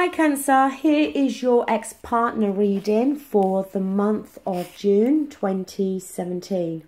Hi Cancer, here is your ex-partner reading for the month of June 2017.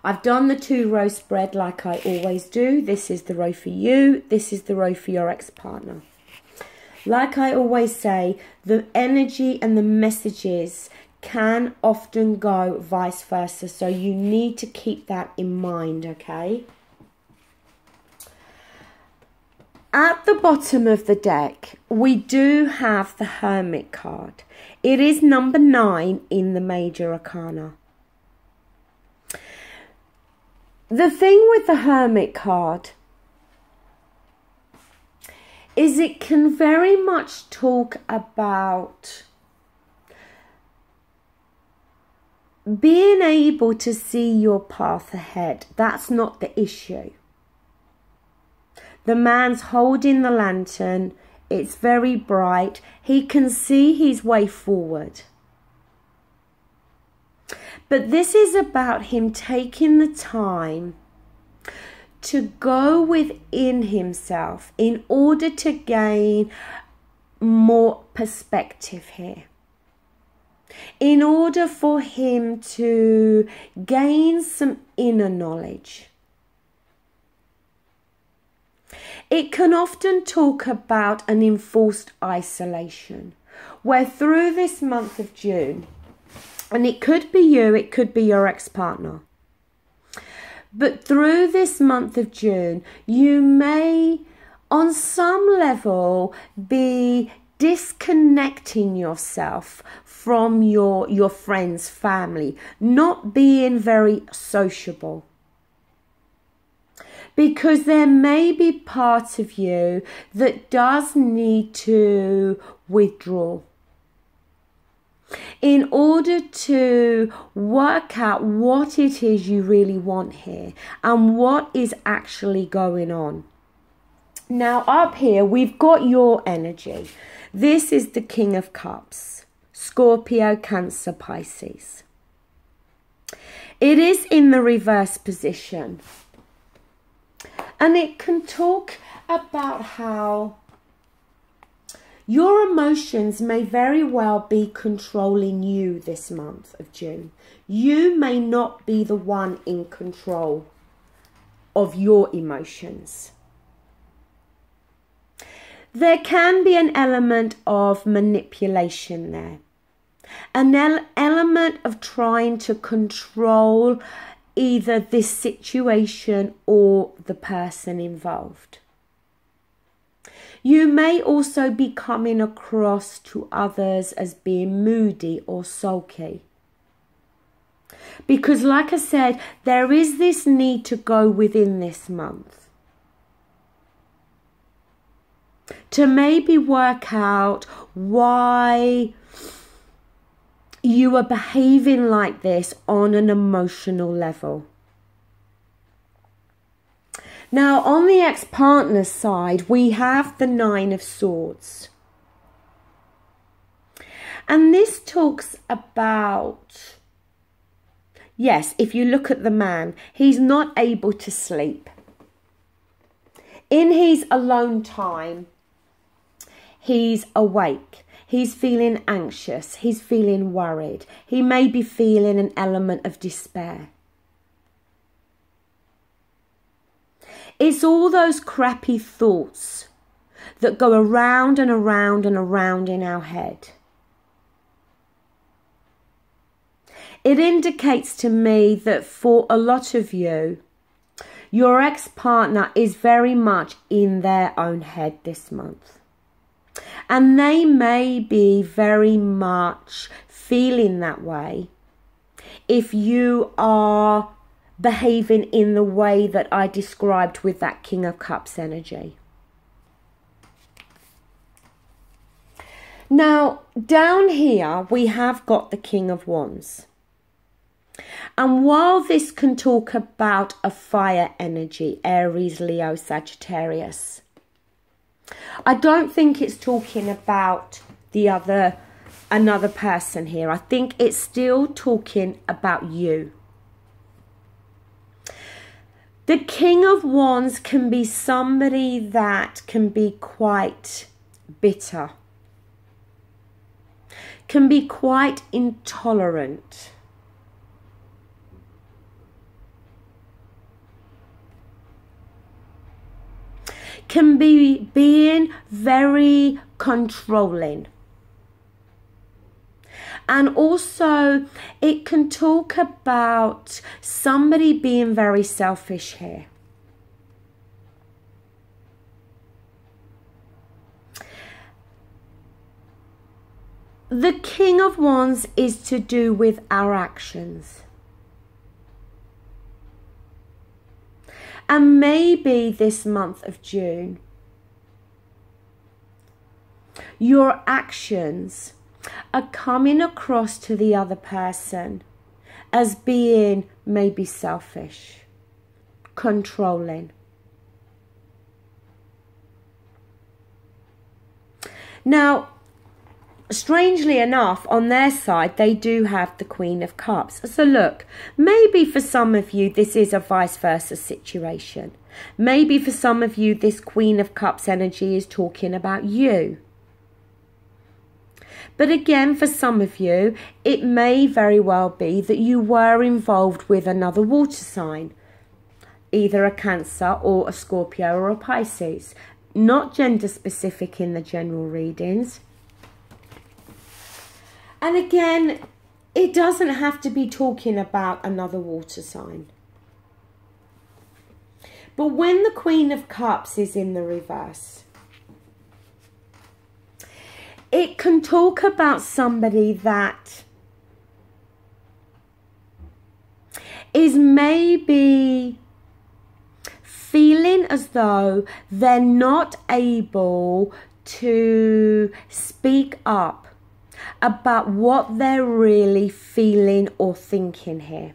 I've done the 2-row spread like I always do. This is the row for you, this is the row for your ex-partner. Like I always say, the energy and the messages can often go vice versa, so you need to keep that in mind, okay? At the bottom of the deck, we do have the Hermit card. It is number 9 in the Major Arcana. The thing with the Hermit card is it can very much talk about being able to see your path ahead. That's not the issue. The man's holding the lantern. It's very bright. He can see his way forward. But this is about him taking the time to go within himself in order to gain more perspective here. In order for him to gain some inner knowledge. It can often talk about an enforced isolation, where through this month of June, and it could be you, it could be your ex-partner, but through this month of June, you may, on some level, be disconnecting yourself from your friends, family, not being very sociable. Because there may be part of you that does need to withdraw in order to work out what it is you really want here and what is actually going on. Now up here we've got your energy. This is the King of Cups, Scorpio, Cancer, Pisces. It is in the reverse position. And it can talk about how your emotions may very well be controlling you this month of June. You may not be the one in control of your emotions. There can be an element of manipulation there. An element of trying to control either this situation or the person involved. You may also be coming across to others as being moody or sulky. Because like I said, there is this need to go within this month to maybe work out why you are behaving like this on an emotional level. Now, on the ex-partner side, we have the 9 of Swords. And this talks about, yes, if you look at the man, he's not able to sleep. In his alone time, he's awake. He's feeling anxious. He's feeling worried. He may be feeling an element of despair. It's all those crappy thoughts that go around and around and around in our head. It indicates to me that for a lot of you, your ex-partner is very much in their own head this month. And they may be very much feeling that way if you are behaving in the way that I described with that King of Cups energy. Now, down here we have got the King of Wands. And while this can talk about a fire energy, Aries, Leo, Sagittarius, I don't think it's talking about another person here. I think it's still talking about you. The King of Wands can be somebody that can be quite bitter, can be quite intolerant, can be being very controlling. And also it can talk about somebody being very selfish here. The King of Wands is to do with our actions. And maybe this month of June, your actions are coming across to the other person as being maybe selfish, controlling. Now, strangely enough, on their side, they do have the Queen of Cups. So look, maybe for some of you, this is a vice versa situation. Maybe for some of you, this Queen of Cups energy is talking about you. But again, for some of you, it may very well be that you were involved with another water sign, either a Cancer or a Scorpio or a Pisces. Not gender specific in the general readings. And again, it doesn't have to be talking about another water sign. But when the Queen of Cups is in the reverse, it can talk about somebody that is maybe feeling as though they're not able to speak up about what they're really feeling or thinking here.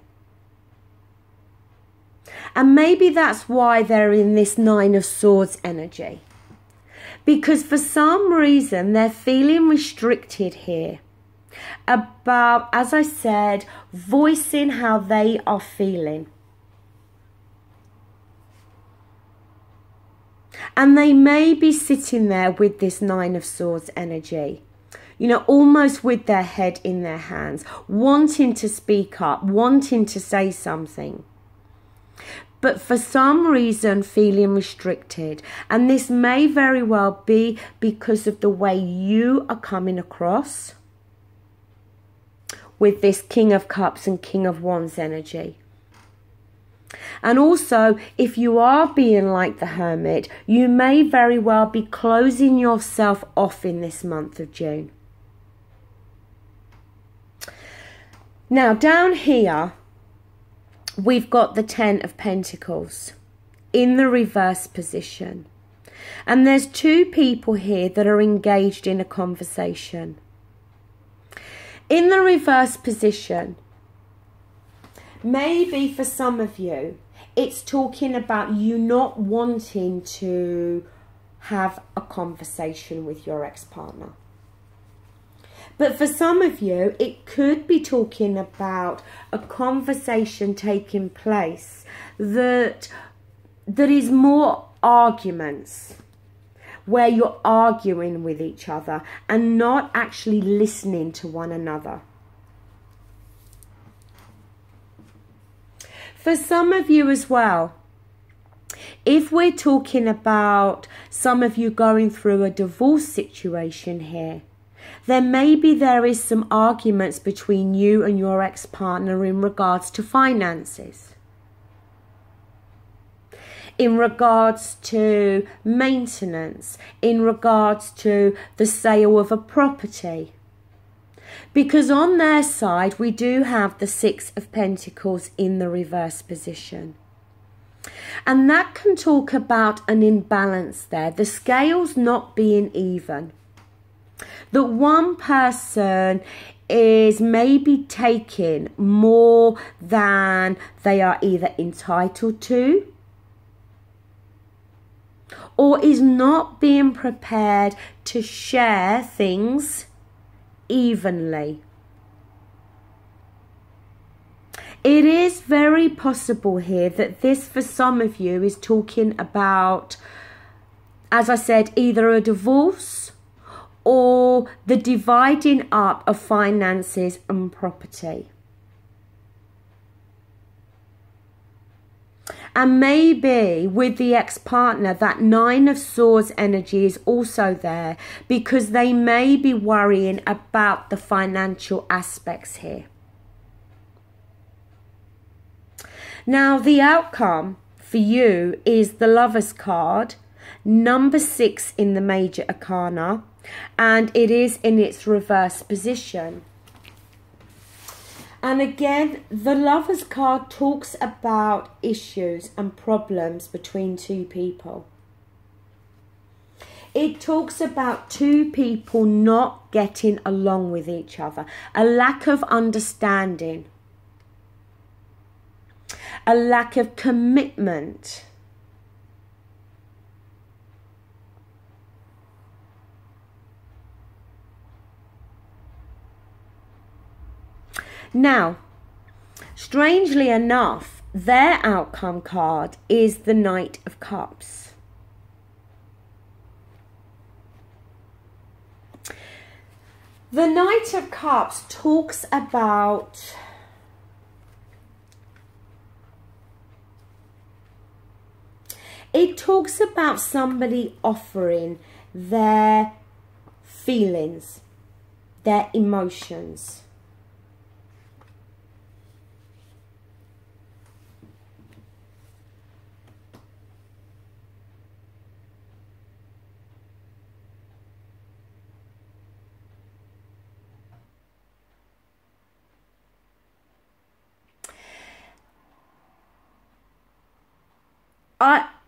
And maybe that's why they're in this Nine of Swords energy. Because for some reason they're feeling restricted here about, as I said, voicing how they are feeling. And they may be sitting there with this Nine of Swords energy, you know, almost with their head in their hands, wanting to speak up, wanting to say something, but for some reason feeling restricted. And this may very well be because of the way you are coming across with this King of Cups and King of Wands energy. And also, if you are being like the Hermit, you may very well be closing yourself off in this month of June. Now, down here, we've got the Ten of Pentacles in the reverse position. And there's two people here that are engaged in a conversation. In the reverse position, maybe for some of you, it's talking about you not wanting to have a conversation with your ex-partner. But for some of you, it could be talking about a conversation taking place that is more arguments, where you're arguing with each other and not actually listening to one another. For some of you as well, if we're talking about some of you going through a divorce situation here, then maybe there is some arguments between you and your ex-partner in regards to finances, in regards to maintenance, in regards to the sale of a property. Because on their side, we do have the Six of Pentacles in the reverse position. And that can talk about an imbalance there, the scales not being even. That one person is maybe taking more than they are either entitled to, or is not being prepared to share things evenly. It is very possible here that this, for some of you, is talking about, as I said, either a divorce or the dividing up of finances and property. And maybe with the ex-partner, that Nine of Swords energy is also there because they may be worrying about the financial aspects here. Now, the outcome for you is the Lovers card, number 6 in the Major Arcana, and it is in its reverse position. And again, the Lovers card talks about issues and problems between two people. It talks about two people not getting along with each other, a lack of understanding, a lack of commitment. Now, strangely enough, their outcome card is the Knight of Cups. The Knight of Cups talks about somebody offering their feelings, their emotions.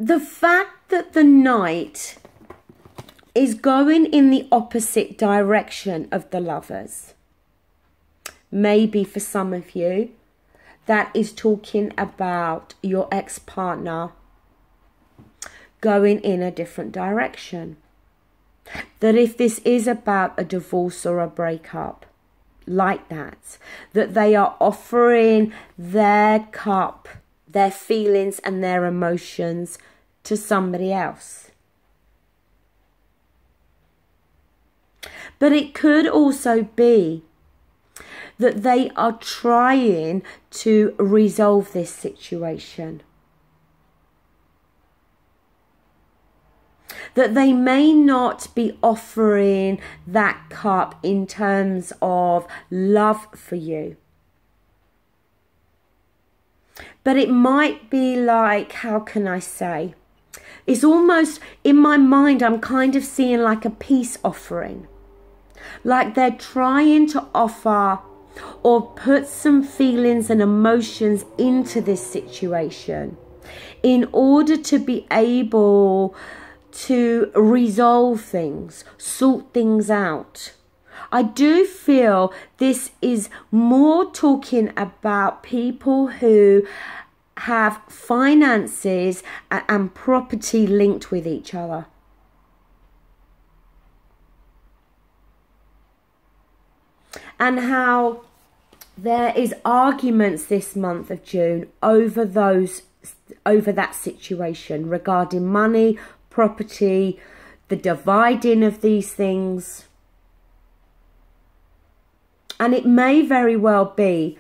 The fact that the Knight is going in the opposite direction of the Lovers, maybe for some of you, that is talking about your ex-partner going in a different direction. That if this is about a divorce or a breakup, like that they are offering their cup, their feelings and their emotions to somebody else. But it could also be that they are trying to resolve this situation. That they may not be offering that cup in terms of love for you. But it might be like, how can I say? It's almost, in my mind, I'm kind of seeing like a peace offering. Like they're trying to offer or put some feelings and emotions into this situation in order to be able to resolve things, sort things out. I do feel this is more talking about people who have finances and property linked with each other. And how there is arguments this month of June over that situation regarding money, property, the dividing of these things. And it may very well be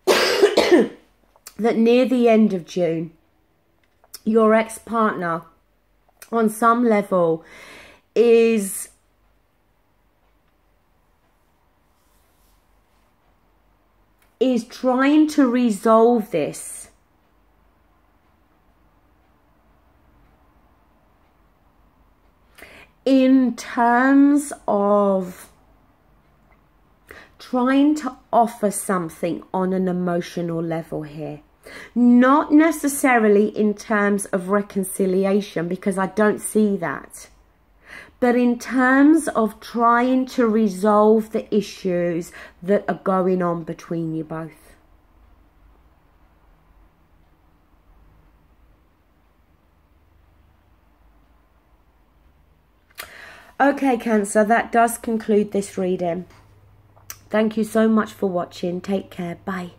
that near the end of June, your ex-partner, on some level, is trying to resolve this. In terms of trying to offer something on an emotional level here. Not necessarily in terms of reconciliation, because I don't see that. But in terms of trying to resolve the issues that are going on between you both. Okay, Cancer, that does conclude this reading. Thank you so much for watching. Take care. Bye.